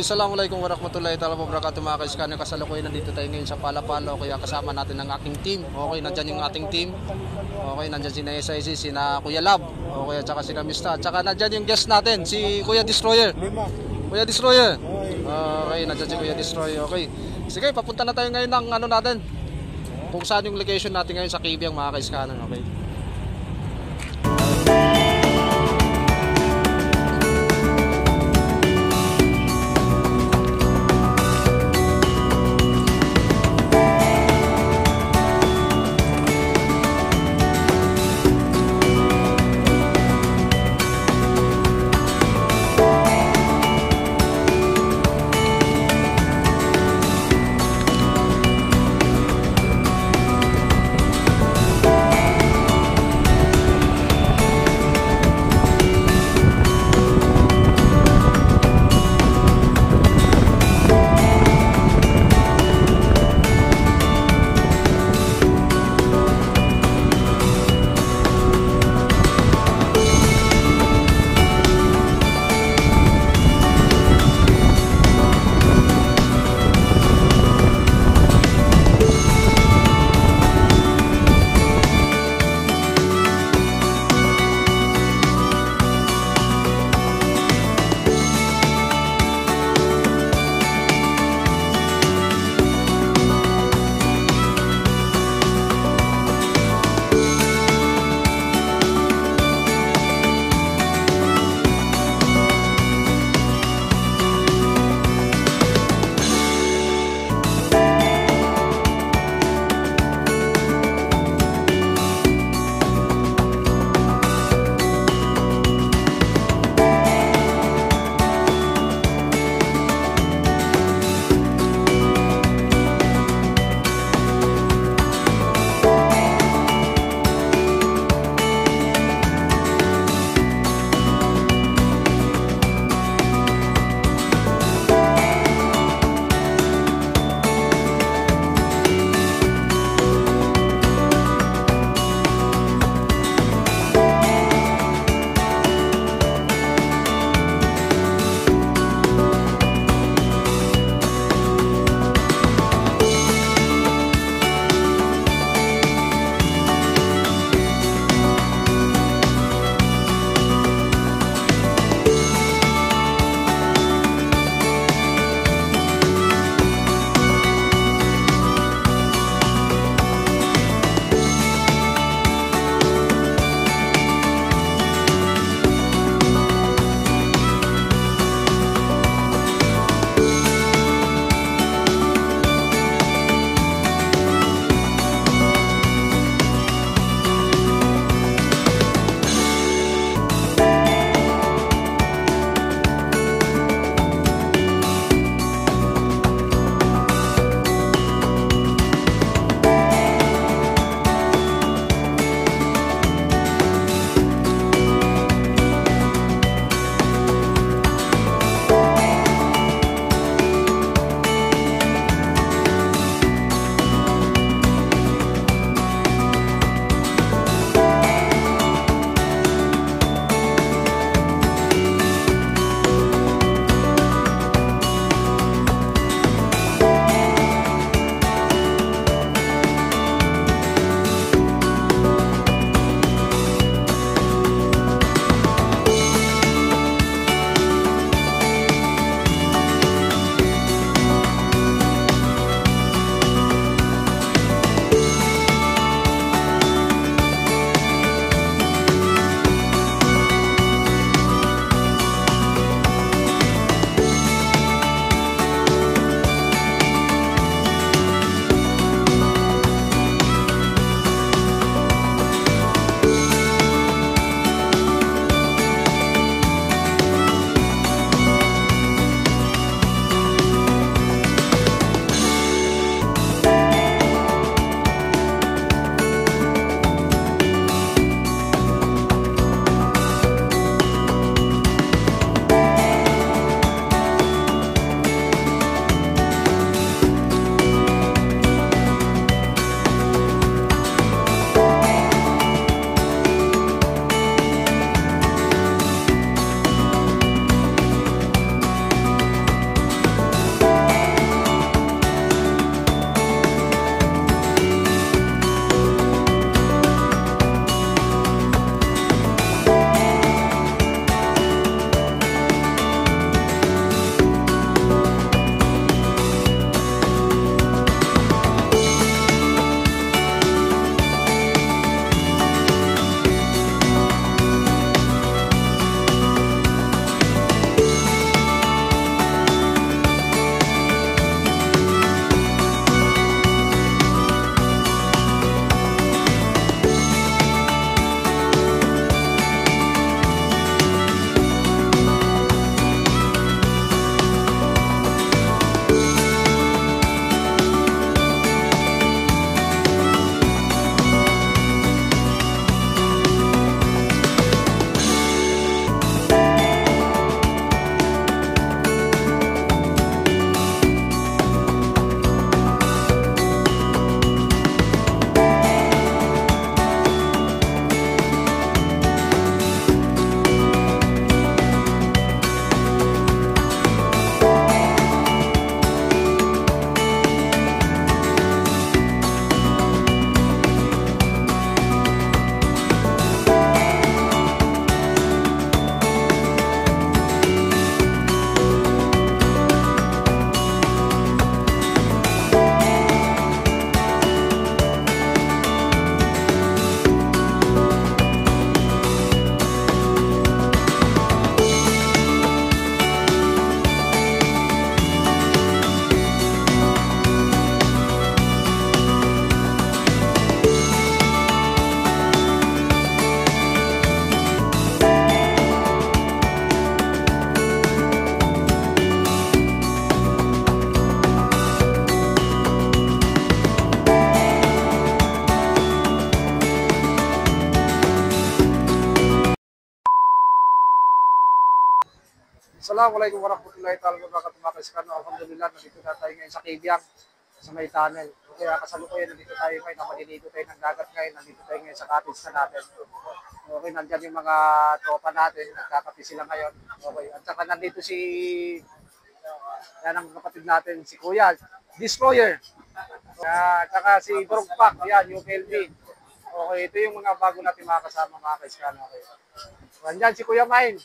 Okay, assalamualaikum warahmatullahi wabarakatuh mga ka-scanner. Kasalukuyan nandito tayo ngayon sa Palapalo. Kaya kasama natin ang aking team. Okay, nandyan yung ating team. Okay, nandyan si SIC, sina Kuya Lab. Okay, at saka si Mista. At saka nandyan yung guest natin, si Kuya Destroyer. Kuya Destroyer. Okay, nandyan si Kuya Destroyer. Okay, sige, papunta na tayo ngayon ng ano natin. Kung saan yung location natin ngayon sa Kibyang mga ka-scanner. Okay. Assalamualaikum warahmatullahi wabarakatuh mga kaiskano. Alhamdulillah, nandito na tayo ngayon sa Kibyang, sa may tunnel. Kaya kasalukuyan, nandito tayo ngayon, namaliligo tayo ng dagat ngayon, nandito tayo ngayon sa cottage na natin. Okay, nandyan yung mga tropa natin, nagkakapi sila ngayon. Okay, at saka nandito si, yan ang kapatid natin, si Kuya, Destroyer. At saka si Drogpak, yan, yung UKLB. Okay, ito yung mga bago natin mga kasama mga kaiskano. Okay. Nandyan si Kuya Main.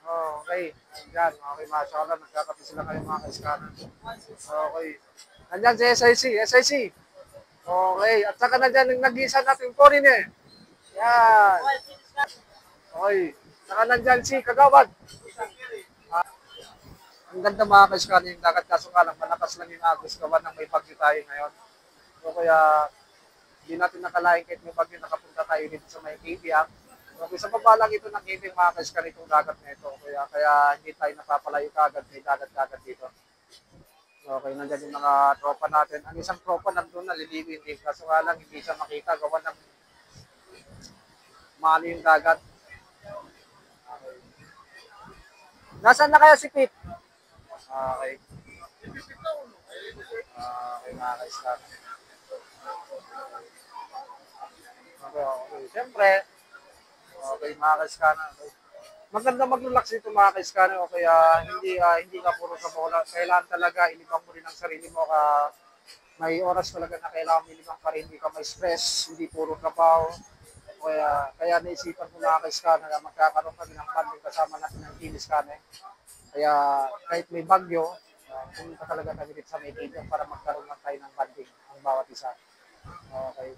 Okay, nandyan. Okay, mashallah, nagkakapi sila ngayon mga kaiskano. Okay. Nandyan si SIC. Okay, at saka nandyan yung nag-iisa natin foreigner. Yan. Okay, saka nandyan si Kagawad. Ang ganda mga kaiskano yung dagat, kaso nga lang, malakas lang yung agos gawa ng may bagyo tayo ngayon. So kaya, hindi natin nakalain kahit may bagyo nakapunta tayo dito sa may Kibyang. Okay, sa baba lang ito ng Kibyang mga kaiskano itong dagat na ito. Kaya hindi tayo napapalayo kagad, may dagat-dagat dito. Okay, nandiyan yung mga tropa natin. Ang isang tropa nandun naliligo hindi. Kaso nga lang hindi siya makita. Gawa ng mali yung dagat. Okay. Nasaan na kaya si Pete? Okay. Okay, mga kaiskano. Okay. Siyempre, okay, mga kaiskano. Okay. Maganda mag-relax dito mga kaiskano. Kaya hindi ka puro sa bola. Kailangan talaga ilibang mo rin ang sarili mo. May oras talaga na kailangan mo ilibang pa rin. Hindi ka may stress, hindi puro trabaho. Kaya naisipan ko mga kaiskano na magkakaroon kami ng banding kasama natin ng Kiliskano. Kaya kahit may bagyo, pumunta talaga kami dito sa Maytibia para magkaroon lang tayo ng banding ang bawat isa. Okay.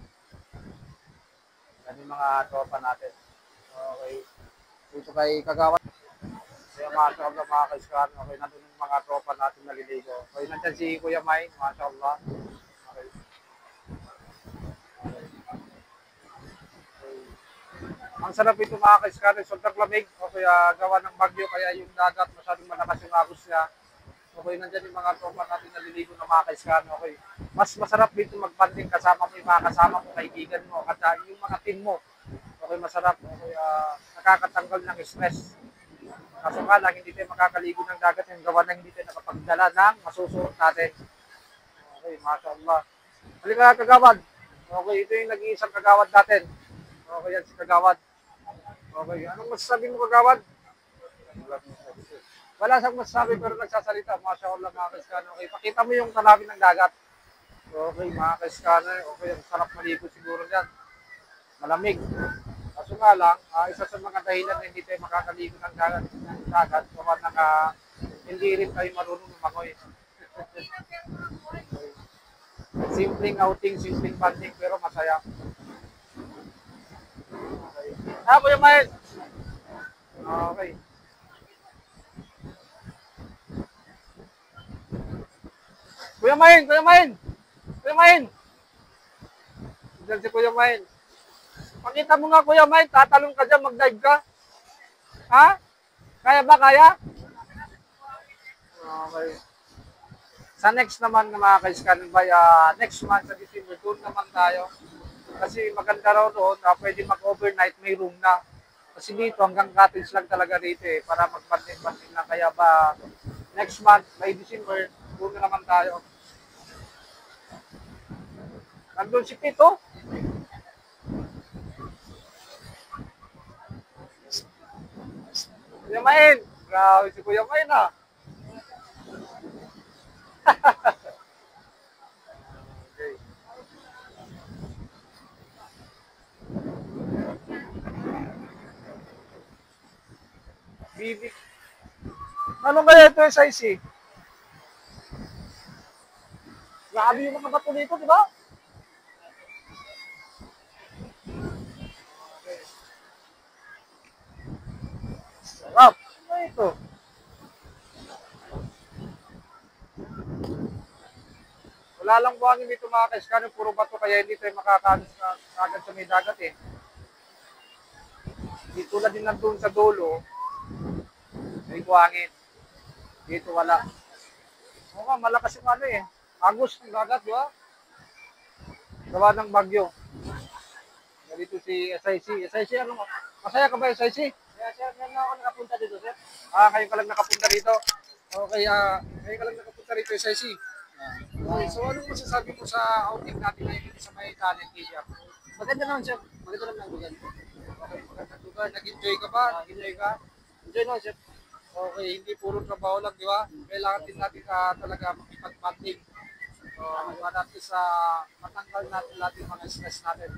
Yan yung mga tropa natin. Okay. Dito kay Kagawad. Kaya mashallah mga kaiskano. Okay, nandun yung mga tropa natin naliligo. Okay, nandyan si Kuya May. Mashallah. Okay. Ang sarap ito mga kaiskano. Sobrang lamig. Okay, gawa ng bagyo. Kaya yung dagat masyadong malakas yung agos niya. Okay, nandyan yung mga tropa natin naliligo na mga kaiskano. Okay. Mas masarap dito magbanding kasama mo yung mga kasama mo, kaibigan mo, at yung mga team mo. Okay, masarap. Okay, nakakatanggal ng stress. Kaso nga lang, hindi tayo makakaligo ng dagat yung gawa na hindi tayo nakapagdala ng masusuot natin. Okay, mashallah. Halika Kagawad. Okay, ito yung nag-iisang Kagawad natin. Okay, yan si Kagawad. Okay, anong masasabi mo Kagawad? Wala siyang masasabi pero nagsasalita. Mashallah mga kaiskano. Okay, pakita mo yung tanawin ng dagat. Okay, mga kaiskano. Okay, ang sarap maligo siguro yan. Malamig. Kaso nga lang, isa sa mga dahilan na hindi tayo makakaligo ng dagat, gawa ng hindi rin tayo marunong lumangoy. Simpleng outing, simpleng banding, pero masaya. Okay. Kuya Mael! Okay. Kuya Mael! Diyan si Kuya Mael. Pakita mo nga Kuya Mael, tatalong ka dyan, mag-dive ka. Ha? Kaya ba, kaya? Okay. Sa next naman mga kaiskano, next month sa December, doon naman tayo. Kasi maganda raw doon, pwede mag-overnight, may room na. Kasi dito, hanggang cottage lang talaga dito para mag-banding lang. Kaya ba, next month, may December, doon na naman tayo. Nandun si Pito. Kuya Main. Grabe si Kuya Main Okay. Bibi. Ano kaya ito sa IC? Grabe yung mga bato dito, di ba? Okay. Sarap. Ano ito? Wala lang buhangin dito mga kaiskano, puro bato kaya hindi tayo makakalis agad sa may dagat Dito na din nandun sa dulo, may buhangin. Dito wala. Oo nga, malakas yung agos ng dagat, di ba? Gawa ng bagyo. Dito si SIC. SIC, ano? Masaya ka ba SIC? Kaya sir, ngayon na ako nakapunta dito, sir. Kayo ka lang nakapunta rito. Okay, kayo ka lang nakapunta rito, SIC. Okay, so anong masasabi mo sa outing natin ngayon dito sa may talent area? Maganda naman, sir. Maganda naman ang lugar. Okay, magandang lugar. Nag-enjoy ka ba? Nag-enjoy ka? Enjoy naman, sir. Okay, hindi puro trabaho lang, di ba? Kailangan din natin talaga makipag-banding. So, para natin sa matanggal natin lahat yung mga stress natin.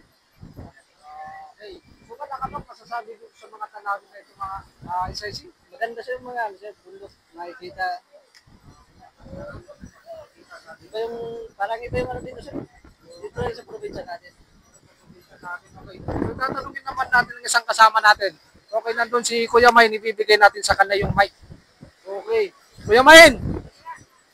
Okay, so ba nakapag masasabi ko sa mga tanawin na ito mga SIC? Maganda sir mga ano, sir. Bundok. Makikita. Iba yung, parang iba yung ano dito, sir. Dito rin sa probinsya natin. Okay. So, tatanungin naman natin ng isang kasama natin. Okay, nandun si Kuya Main, ibibigay natin sa kanya yung mic. Okay. Kuya Main!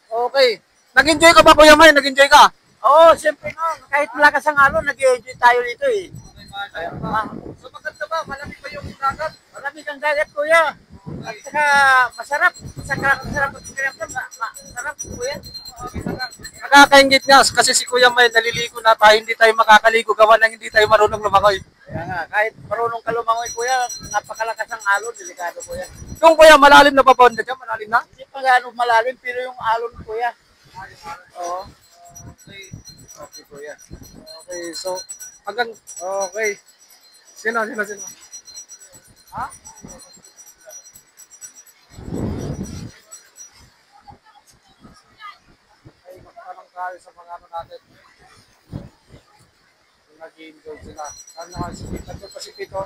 Okay. Nag-enjoy ka ba, Kuya Main? Nag-enjoy ka? Oo, siyempre no. Kahit malakas ang alon, nag-enjoy tayo dito eh. So, maganda ba? Malamig ba yung dagat? Malamig ang dagat, kuya. At saka masarap. Masarap ang pakiramdam. Masarap, kuya. Nakakaingit nga kasi si Kuya Main naliligo na tayo, hindi tayo makakaligo gawa ng hindi tayo marunong lumangoy. Kaya nga, kahit marunong ka lumangoy, kuya, napakalakas ang alon, delikado, kuya. Yung Kuya, malalim na ba ba dyan? Malalim na? Hindi pa gaano malalim, pero yung alon, kuya. Oo. Okay. Okay, Kuya. Okay, so hanggang okay. Sino? Ha? Ay, magtanong tayo sa mga ano natin. Nag-enjoy sila. Sana nga si Pito. Nandun pa si Pito.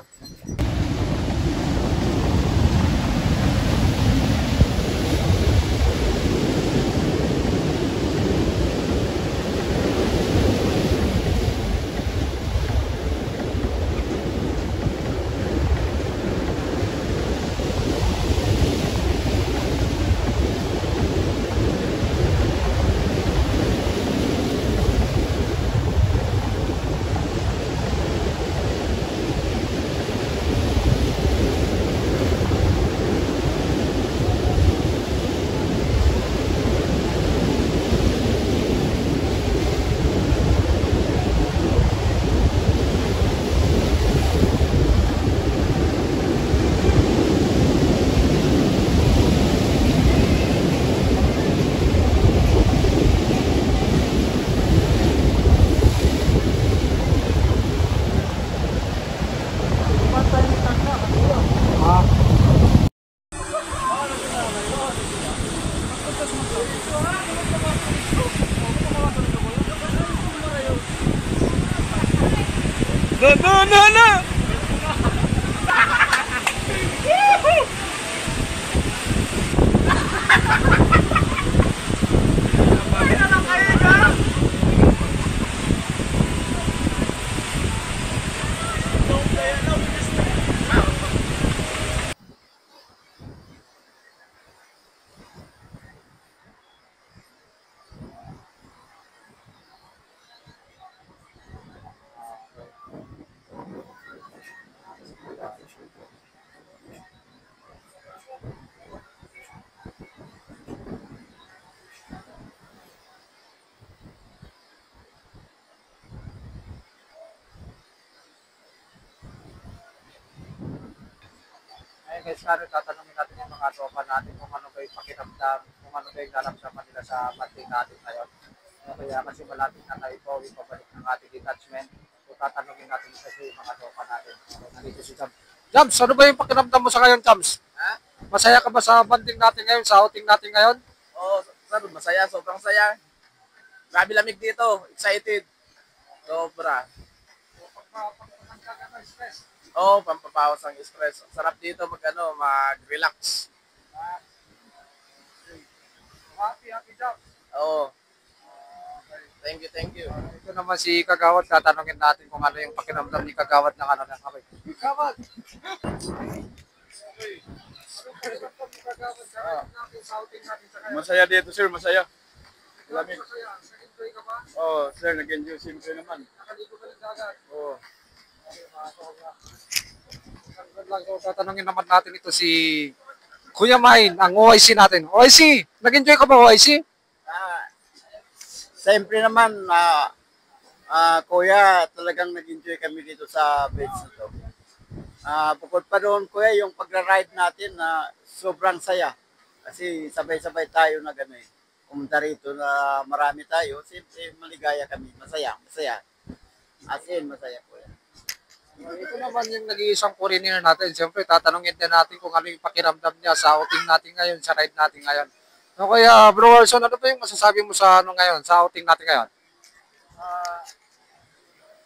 No! Ayun guys, kano tatanungin natin yung mga tropa natin kung ano ba yung pakiramdam, kung ano ba yung naramdaman nila sa banding natin ngayon. Kaya kasi malapit na tayo po, ipabalik ng ating detachment. So tatanungin natin isa yung mga tropa natin. Okay, nandito si Jams. Jams, ano ba yung pakiramdam mo sa ngayon, Jams? Ha? Masaya ka ba sa banding natin ngayon, sa outing natin ngayon? Oo, sir, masaya, sobrang saya. Grabe lamig dito, excited. Sobra. Oo, pampabawas ang stress. Sarap dito mag-relax. Happy Jams. Oo. Thank you. Ito naman si Kagawad, tatanungin natin kung ano yung pakiramdam ni Kagawad ng ano ng kamay. Kagawad! Masaya dito sir, masaya. Lamig. Nag-enjoy ka ba? Oh, sir, nag-enjoy siyempre naman. Nakaligo ka rin dagat. Oh. So, tatanungin naman natin ito si Kuya Main, ang OIC natin. OIC, nag-enjoy ka ba OIC? Siyempre naman, kuya, talagang nag-enjoy kami dito sa beach na to. Bukod pa doon, kuya, yung pagra-ride natin na sobrang saya. Kasi sabay-sabay tayo na gano'n. Pumunta rito na marami tayo, siyempre maligaya kami. Masaya, masaya. As in, masaya, kuya. Ito naman yung nag-iisang foreigner natin. Siyempre, tatanungin din natin kung ano yung pakiramdam niya sa outing natin ngayon, sa ride natin ngayon. So, kaya, Bro Wilson, ano ba yung masasabi mo sa ano ngayon, sa outing natin ngayon?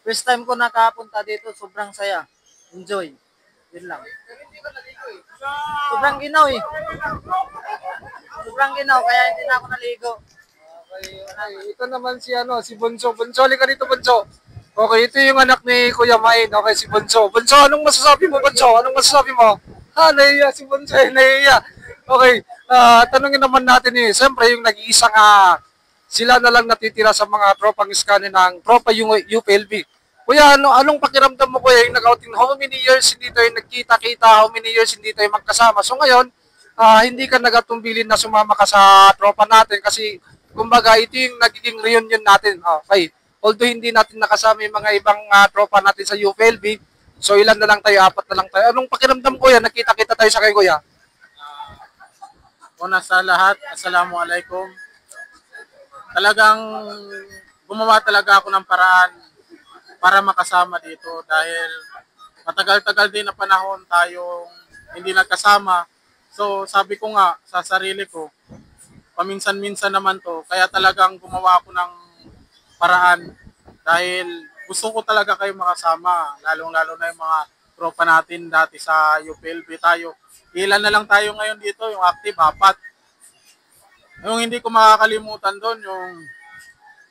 First time ko nakapunta dito, sobrang saya. Enjoy. Yun lang. Sobrang ginaw eh. Sobrang ginaw, kaya hindi na ako naligo. Okay, ito naman si ano, si Bunso. Bunso, halika dito, Bunso. Okay, ito yung anak ni Kuya Main. Okay, si Bunso. Bunso, anong masasabi mo, Bunso? Anong masasabi mo? Nahiya si Bunso, nahiya. Okay, tanungin naman natin eh. Siyempre, yung nag-iisang sila na lang natitira sa mga tropang scanner ng tropa yung UPLB. Kuya, anong pakiramdam mo, kuya, yung nag-outing? How many years hindi tayo nagkita-kita? How many years hindi tayo magkasama? So ngayon, hindi ka nagatumbilin na sumama ka sa tropa natin kasi kumbaga ito yung nagiging reunion natin. Okay. Although hindi natin nakasama yung mga ibang tropa natin sa UPLB, so ilan na lang tayo, 4 na lang tayo. Anong pakiramdam, kuya? Nakita-kita tayo sa kayo, kuya? Una sa lahat, assalamualaikum. Talagang gumawa talaga ako ng paraan para makasama dito dahil matagal-tagal din na panahon tayong hindi nagkasama. So sabi ko nga sa sarili ko, paminsan-minsan naman to, kaya talagang gumawa ako ng paraan dahil gusto ko talaga kayo makasama, lalong-lalo na yung mga tropa natin dati sa UPLB tayo. Ilan na lang tayo ngayon dito, yung active, 4. Yung hindi ko makakalimutan doon, yung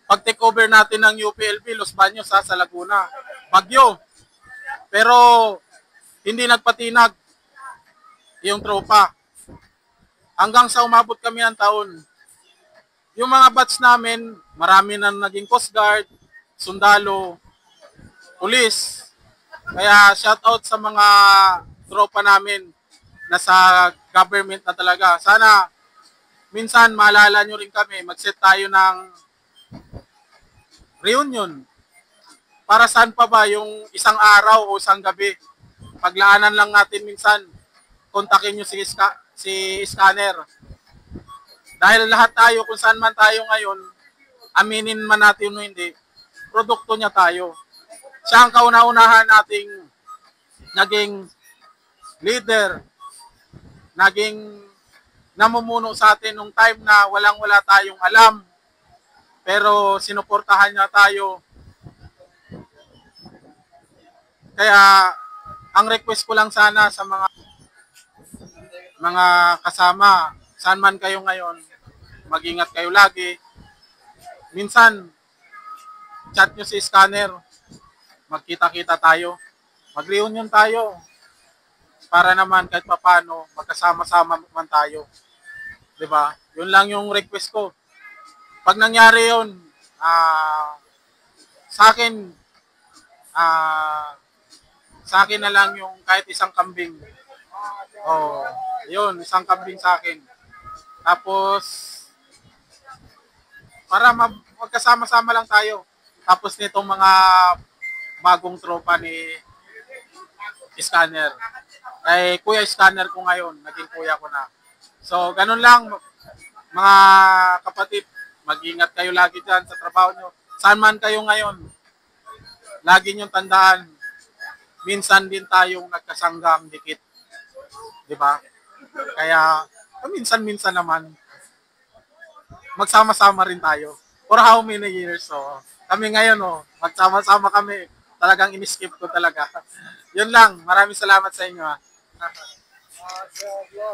pag-take over natin ng UPLB, Los Baños sa Laguna, Bagyo. Pero hindi nagpatinag yung tropa. Hanggang sa umabot kami ng taon. Yung mga batch namin, marami na naging Coast Guard, sundalo, pulis. Kaya shout out sa mga tropa namin na sa government na talaga. Sana minsan maalala nyo rin kami, mag-set tayo ng reunion. Para saan pa ba yung isang araw o isang gabi? Paglaanan lang natin minsan, kontakin nyo si Scanner. Dahil lahat tayo, kung saan man tayo ngayon, aminin man natin o hindi, produkto niya tayo. Siya ang kauna-unahan nating naging leader, naging namumuno sa atin nung time na walang-wala tayong alam, pero sinuportahan niya tayo. Kaya ang request ko lang sana sa mga kasama, saan man kayo ngayon, mag-ingat kayo lagi. Minsan, chat nyo si Scanner, magkita-kita tayo, mag-reunion tayo, para naman kahit papano, magkasama-sama man tayo. 'Di ba? Yun lang yung request ko. Pag nangyari yun, sa akin, sa akin na lang yung kahit isang kambing. Yun, isang kambing sa akin. Tapos, para magkasama-sama lang tayo. Tapos nitong mga bagong tropa ni Scanner. Ay, Kuya Scanner ko ngayon, naging kuya ko na. So, ganun lang, mga kapatid, mag-ingat kayo lagi dyan sa trabaho nyo. Saan man kayo ngayon, lagi nyo tandaan, minsan din tayong nagkasanggang dikit. Diba? Kaya, minsan-minsan naman, magsama-sama rin tayo. For how many years? So, kami ngayon, magsama-sama kami. Talagang in-skip ko talaga. Yun lang. Maraming salamat sa inyo.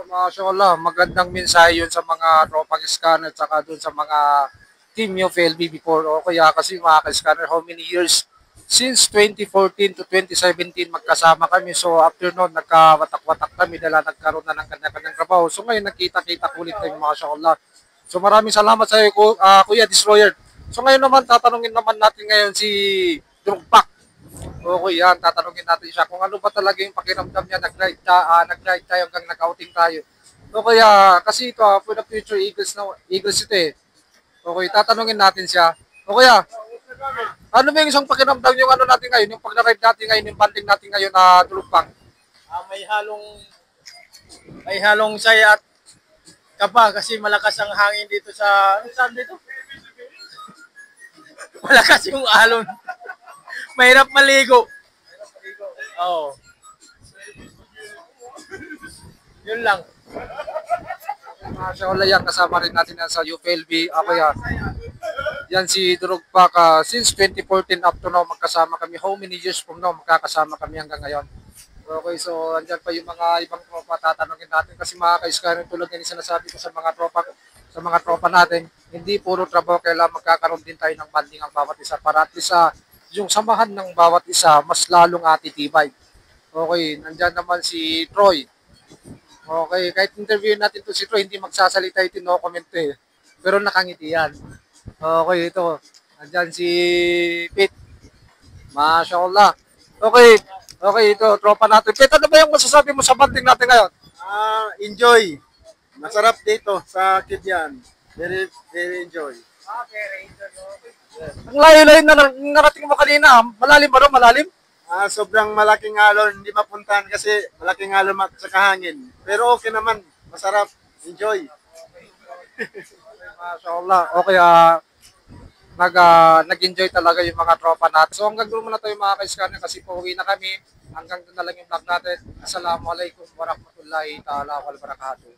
Mashallah, magandang mensahe yun sa mga tropang scanner at saka dun sa mga team UPLB before. O kaya kasi mga ka-scanner, how many years? Since 2014 to 2017 magkasama kami. So after noon, nagkawatak-watak kami dahil nagkaroon na ng kanya-kanyang trabaho. So ngayon, nagkita-kita ulit tayo, mashallah. So maraming salamat sa iyo, Kuya Destroyer. So ngayon naman, tatanungin naman natin ngayon si Drugpak. Okay, yan. Tatanungin natin siya kung ano ba talaga yung pakiramdam niya nag-ride tayo hanggang nag-outing tayo. So kaya, kasi ito, for the future Eagles ito eh. Okay, tatanungin natin siya. O kaya, ano ba yung isang pakiramdam yung ano natin ngayon, yung pag-ride natin ngayon, yung banding natin ngayon na Drugpak? may halong saya at kaba kasi malakas ang hangin dito sa, ano saan dito? Malakas yung alon. Mahirap maligo. Oo. Yun lang. Siya yan, kasama rin natin yan sa UPLB. Ako yan. Yan si Drogba since 2014 up to now magkasama kami. How many years from now magkakasama kami hanggang ngayon. Okay, so andyan pa yung mga ibang tropa tatanungin natin kasi mga ka-Skyrim tulad yan sinasabi ko sa mga tropa natin, hindi puro trabaho, kailangan magkakaroon din tayo ng banding ang bawat isa para at least yung samahan ng bawat isa mas lalong atitibay. Okay, nandyan naman si Troy. Okay, kahit interview natin to si Troy, hindi magsasalita ito, no comment eh. Pero nakangiti yan. Okay, ito. Nandyan si Pete. Mashallah. Okay, ito, tropa natin. Pete, ano ba yung masasabi mo sa banding natin ngayon? Enjoy. Masarap dito sa Kidyan. Very, very enjoy. Ang layo-layo na narating mo kanina. Malalim ba rin? Malalim? Sobrang malaking alon, hindi mapuntahan kasi malaking alon sa kahangin. Pero okay naman, masarap. Enjoy. Mashallah. Okay, nag-enjoy talaga yung mga tropa natin. So hanggang doon muna tayo mga ka-Skyrim kasi pauwi na kami. Hanggang doon na lang yung vlog natin. Assalamualaikum warahmatullahi ta'ala wabarakatuh.